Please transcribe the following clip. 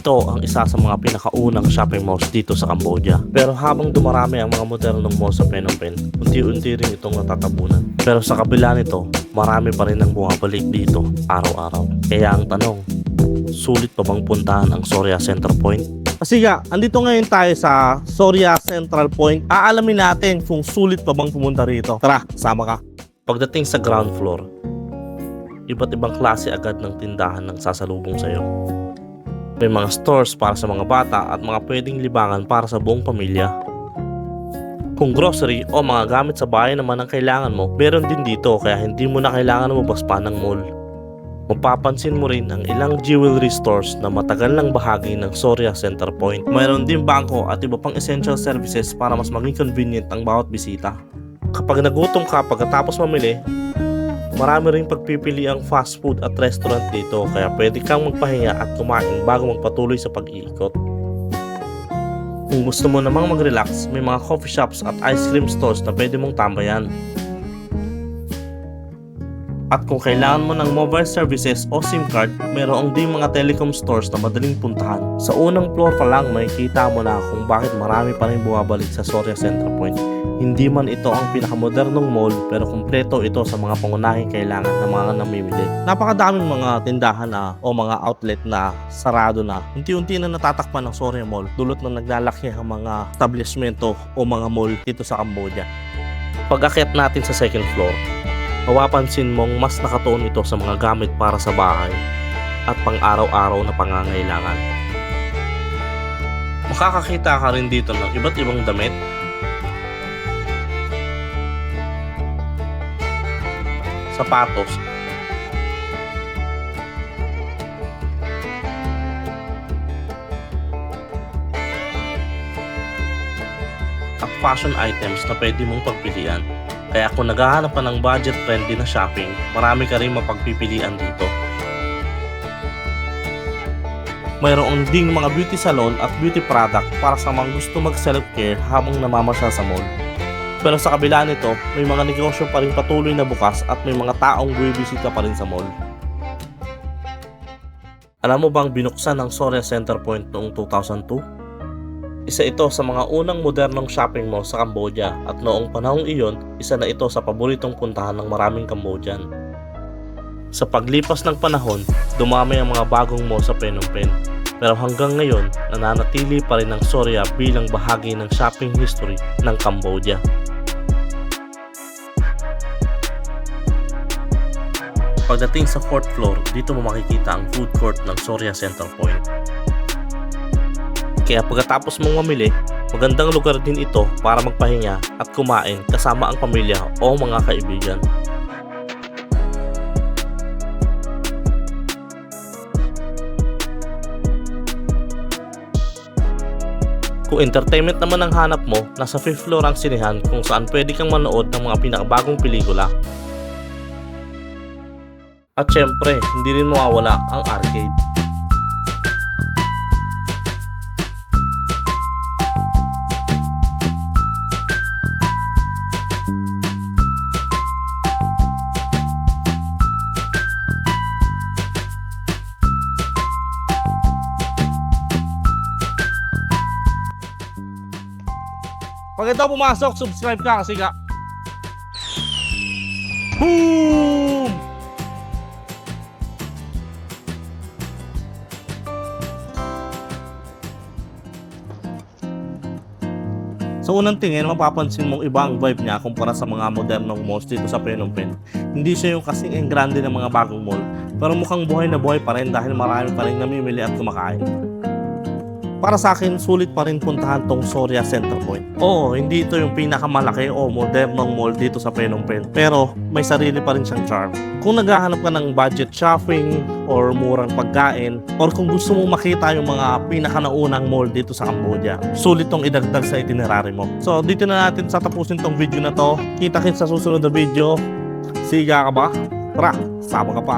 Ito ang isa sa mga pinakaunang shopping malls dito sa Cambodia. Pero habang dumarami ang mga modernong malls sa Phnom Penh, unti-unti rin itong natatabunan. Pero sa kabila nito, marami pa rin ang bumabalik dito araw-araw. Kaya ang tanong, sulit pa bang puntahan ang Soria Center Point? Kasi andito ngayon tayo sa Soria Central Point. Aalamin natin kung sulit pa bang pumunta rito. Tara, sama ka. Pagdating sa ground floor, iba't ibang klase agad ng tindahan ng sasalubong sa'yo. May mga stores para sa mga bata at mga pwedeng libangan para sa buong pamilya. Kung grocery o mga gamit sa bahay naman ang kailangan mo, meron din dito kaya hindi mo na kailangan lumabas pa ng mall. Mapapansin mo rin ang ilang jewelry stores na matagal ng bahagi ng Soria Center Point. Mayroon din bangko at iba pang essential services para mas maging convenient ang bawat bisita. Kapag nagutom ka pagkatapos mamili, marami ring pagpipili ang fast food at restaurant dito kaya pwede kang magpahinga at kumain bago magpatuloy sa pag-iikot. Kung gusto mo namang mag-relax, may mga coffee shops at ice cream stores na pwede mong tambayan. At kung kailangan mo ng mobile services o SIM card, mayroong din mga telecom stores na madaling puntahan. Sa unang floor pa lang makikita mo na kung bakit marami pa rin bumabalik sa Soria Center Point. Hindi man ito ang pinakamodernong mall pero kumpleto ito sa mga pangunahing kailangan ng mga namimili. Napakadaming mga tindahan o mga outlet na sarado na. Unti-unti na natatakpan ng Soria Mall dulot na naglalaki ang mga establishmento o mga mall dito sa Cambodia. Pag-akyat natin sa second floor, mapapansin mong mas nakatuon ito sa mga gamit para sa bahay at pang-araw-araw na pangangailangan. Makakakita ka rin dito ng iba't ibang damit, sapatos, at fashion items na pwede mong pagpilian. Kaya kung naghahanap ka ng budget-friendly na shopping, marami ka rin mapagpipilian dito. Mayroon ding mga beauty salon at beauty product para sa mga gusto mag-self-care habang namamasyal sa mall. Pero sa kabila nito, may mga negosyo pa rin patuloy na bukas at may mga taong bumibisita pa rin sa mall. Alam mo bang binuksan ng Soria Center Point noong 2002? Isa ito sa mga unang modernong shopping mall sa Cambodia at noong panahong iyon, isa na ito sa paboritong puntahan ng maraming Cambodian. Sa paglipas ng panahon, dumami ang mga bagong mall sa Phnom Penh. Pero hanggang ngayon, nananatili pa rin ang Soria bilang bahagi ng shopping history ng Cambodia. Pagdating sa 4th floor, dito mo makikita ang food court ng Soria Center Point. Kaya pagkatapos mong mamili, magandang lugar din ito para magpahinga at kumain kasama ang pamilya o mga kaibigan. Kung entertainment naman ang hanap mo, nasa 5th floor ang sinehan kung saan pwede kang manood ng mga pinakabagong pelikula. At syempre, hindi rin mawawala ang arcade. Pag ito pumasok, subscribe ka kasi boom! Sa unang tingin, mapapansin mong iba ang vibe niya kumpara sa mga modernong malls dito sa Phnom Penh. Hindi siya yung kasing grande ng mga bagong mall, pero mukhang buhay na buhay pa rin dahil marami pa rin namimili at kumakain. Para sa akin, sulit pa rin puntahan tong Soria Center Point. Oo, hindi ito yung pinakamalaki o modernong mall dito sa Phnom Penh, pero may sarili pa rin siyang charm. Kung naghahanap ka ng budget shopping or murang pagkain, or kung gusto mong makita yung mga pinakanaunang mall dito sa Cambodia, sulit tong idagdag sa itinerary mo. So dito na natin tapusin tong video na to. Kita-kits sa susunod na video. Siga ka ba? Tara, sama ka pa.